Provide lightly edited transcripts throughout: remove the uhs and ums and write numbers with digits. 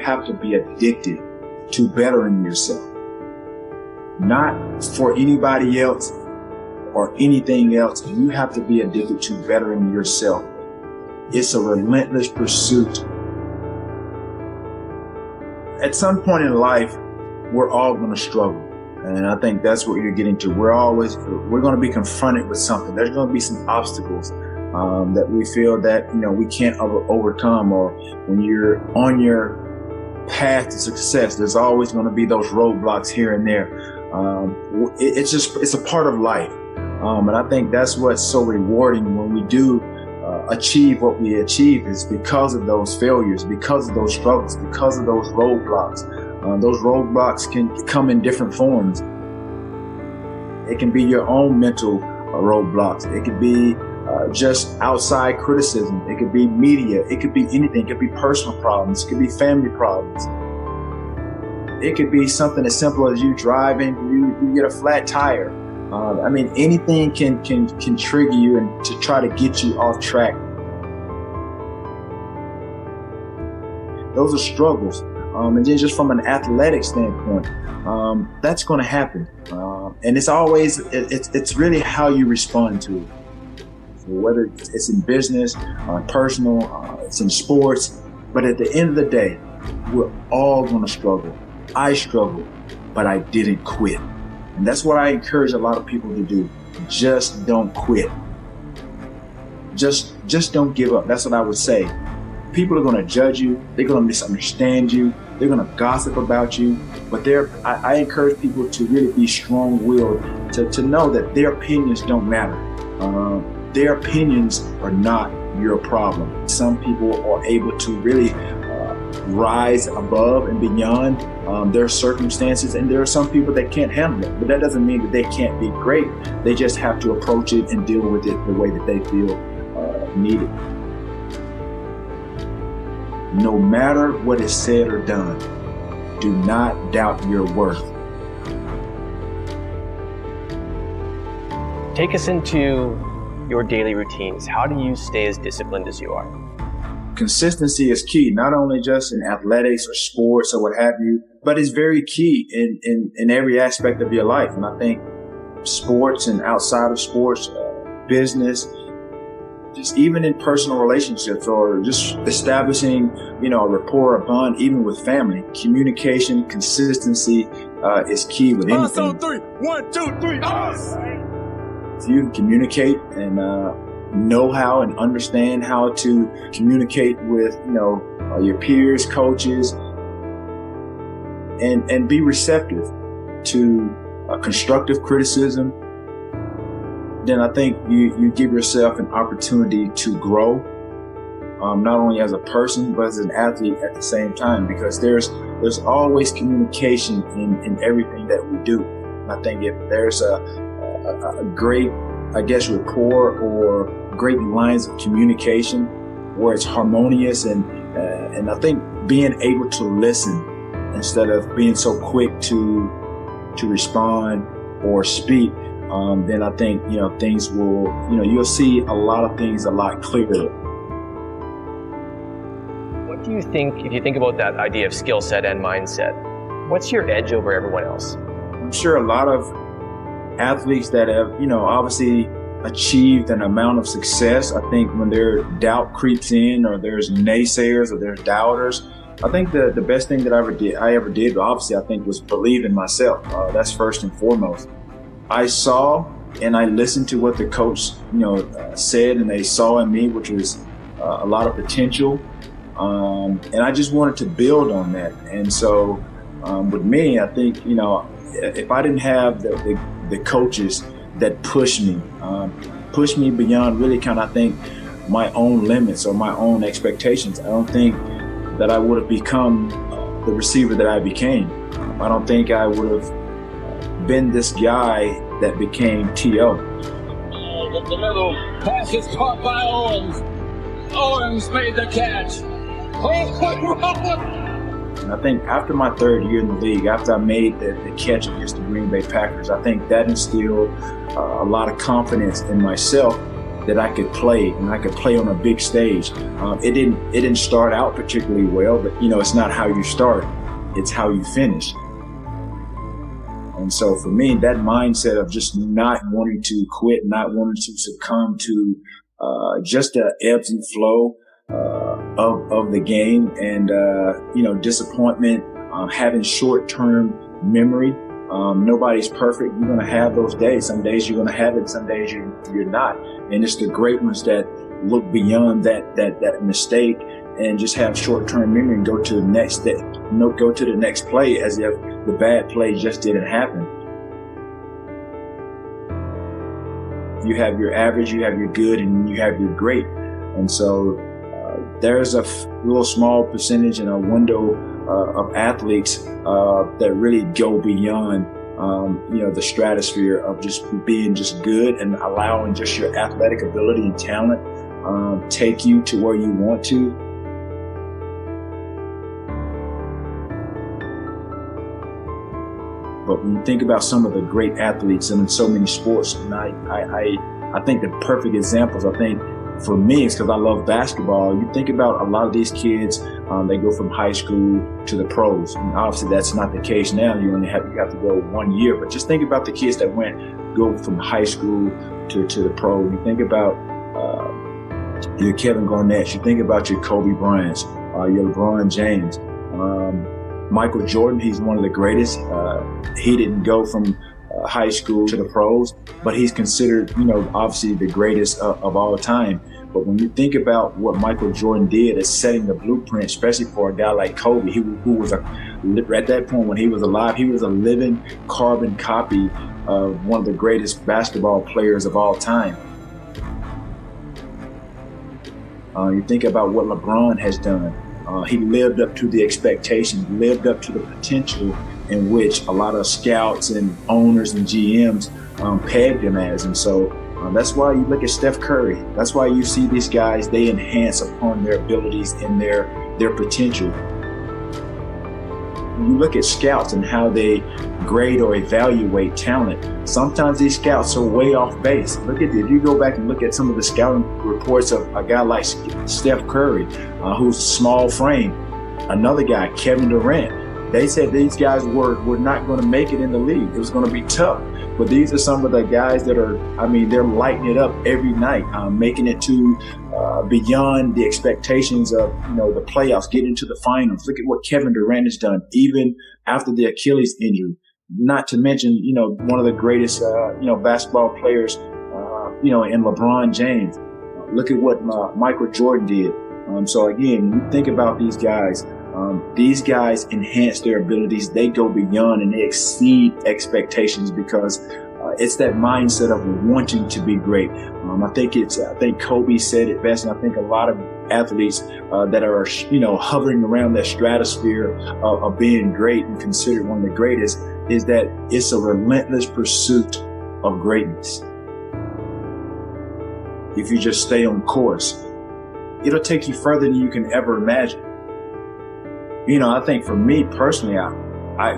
have to be addicted to bettering yourself. Not for anybody else or anything else. You have to be addicted to bettering yourself. It's a relentless pursuit. At some point in life, we're all going to struggle. And I think that's what you're getting to. We're going to be confronted with something. There's going to be some obstacles that we feel that, we can't overcome. Or when you're on your path to success, there's always going to be those roadblocks here and there. It's a part of life. And I think that's what's so rewarding when we do achieve what we achieve, is because of those failures, because of those struggles, because of those roadblocks. Those roadblocks can come in different forms. It can be your own mental roadblocks. It could be just outside criticism. It could be media. It could be anything. It could be personal problems. It could be family problems. It could be something as simple as you driving, you get a flat tire. Anything can trigger you and to try to get you off track. Those are struggles. And then just from an athletic standpoint, that's going to happen. And it's really how you respond to it. So whether it's in business, personal, it's in sports, but at the end of the day, we're all going to struggle. I struggled, but I didn't quit. And that's what I encourage a lot of people to do. Just don't quit. Just don't give up. That's what I would say. People are going to judge you. They're going to misunderstand you. They're going to gossip about you. But I encourage people to really be strong-willed, to know that their opinions don't matter. Their opinions are not your problem. Some people are able to really rise above and beyond their circumstances, and there are some people that can't handle it. But that doesn't mean that they can't be great. They just have to approach it and deal with it the way that they feel needed. No matter what is said or done, do not doubt your worth. Take us into your daily routines. How do you stay as disciplined as you are? Consistency is key, not only just in athletics or sports or what have you, but it's very key in every aspect of your life. And I think sports and outside of sports, business, just even in personal relationships, or just establishing, a rapport, a bond, even with family, communication, consistency is key with anything. On three. 1, 2, 3. If you can communicate and know how and understand how to communicate with, your peers, coaches, and be receptive to constructive criticism, then I think you give yourself an opportunity to grow, not only as a person, but as an athlete at the same time, because there's always communication in everything that we do. And I think if there's a great, rapport or great lines of communication where it's harmonious, and I think being able to listen instead of being so quick to respond or speak, then I think, things will, you'll see a lot of things a lot clearer. What do you think, if you think about that idea of skill set and mindset, what's your edge over everyone else? I'm sure a lot of athletes that have, obviously achieved an amount of success, I think when their doubt creeps in, or there's naysayers, or there's doubters, I think the best thing that I ever did, obviously, I think, was believe in myself. That's first and foremost. I saw and I listened to what the coach, said, and they saw in me, which was a lot of potential. And I just wanted to build on that. And so with me, I think, if I didn't have the coaches that pushed me beyond really kind of, I think, my own limits or my own expectations, I don't think that I would have become the receiver that I became. I don't think I would have been this guy that became T.O. The middle pass is caught by Owens. Owens made the catch. And I think after my third year in the league, after I made the catch against the Green Bay Packers, I think that instilled a lot of confidence in myself that I could play, and I could play on a big stage. It didn't start out particularly well, but it's not how you start, it's how you finish. And so for me, that mindset of just not wanting to quit, not wanting to succumb to just the ebbs and flow of the game, and disappointment, having short-term memory. Nobody's perfect. You're going to have those days. Some days you're going to have it, some days you're not. And it's the great ones that look beyond that mistake and just have short-term memory and go to the next play as if the bad play just didn't happen. You have your average, you have your good, and you have your great. And so there's a little small percentage and a window of athletes that really go beyond the stratosphere of just being just good and allowing just your athletic ability and talent take you to where you want to. But when you think about some of the great athletes in so many sports, and I think the perfect examples, for me, it's because I love basketball. You think about a lot of these kids, they go from high school to the pros. And obviously that's not the case now. You have to go 1 year. But just think about the kids that go from high school to the pro. You think about your Kevin Garnett. You think about your Kobe Bryants, your LeBron James. Michael Jordan, he's one of the greatest. He didn't go from high school to the pros, but he's considered, obviously the greatest of all time. But when you think about what Michael Jordan did as setting the blueprint, especially for a guy like Kobe, who was at that point when he was alive, he was a living carbon copy of one of the greatest basketball players of all time. You think about what LeBron has done. He lived up to the expectations, lived up to the potential in which a lot of scouts and owners and GMs pegged him as. And so that's why you look at Steph Curry. That's why you see these guys, they enhance upon their abilities and their potential. When you look at scouts and how they grade or evaluate talent, sometimes these scouts are way off base. If you go back and look at some of the scouting reports of a guy like Steph Curry, who's small frame, another guy, Kevin Durant, they said these guys were not going to make it in the league. It was going to be tough. But these are some of the guys that are, they're lighting it up every night, making it to beyond the expectations of, the playoffs, getting to the finals. Look at what Kevin Durant has done, even after the Achilles injury. Not to mention, one of the greatest, basketball players, in LeBron James. Look at what Michael Jordan did. So again, you think about these guys enhance their abilities. They go beyond and they exceed expectations because it's that mindset of wanting to be great. I think Kobe said it best, and I think a lot of athletes that are, hovering around that stratosphere of being great and considered one of the greatest is that it's a relentless pursuit of greatness. If you just stay on course, it'll take you further than you can ever imagine. I think for me personally,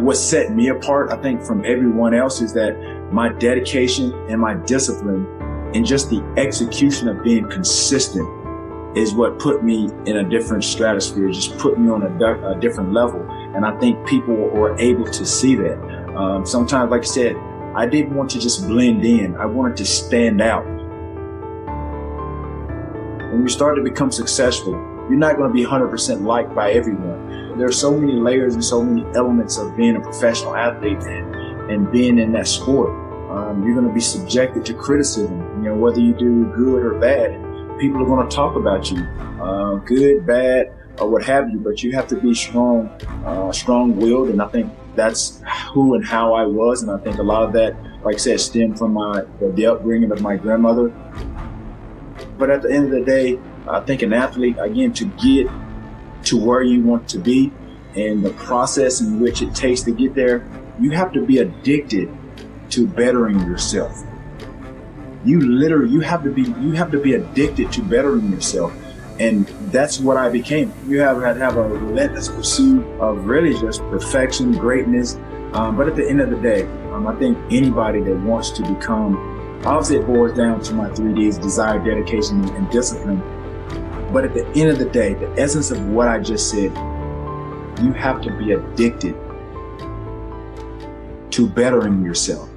what set me apart, I think from everyone else, is that my dedication and my discipline and just the execution of being consistent is what put me in a different stratosphere, just put me on a different level. And I think people were able to see that. Sometimes, like I said, I didn't want to just blend in. I wanted to stand out. When you start to become successful, you're not going to be 100% liked by everyone. There's so many layers and so many elements of being a professional athlete and being in that sport. You're going to be subjected to criticism, whether you do good or bad. People are going to talk about you, good, bad, or what have you, but you have to be strong-willed, and I think that's who and how I was, and I think a lot of that, like I said, stemmed from the upbringing of my grandmother. But at the end of the day, I think an athlete, again, to get to where you want to be and the process in which it takes to get there, you have to be addicted to bettering yourself. You have to be addicted to bettering yourself. And that's what I became. You have to have a relentless pursuit of really just perfection, greatness. But at the end of the day, I think anybody that wants to become Obviously, it boils down to my 3Ds: desire, dedication, and discipline. But at the end of the day, the essence of what I just said, you have to be addicted to bettering yourself.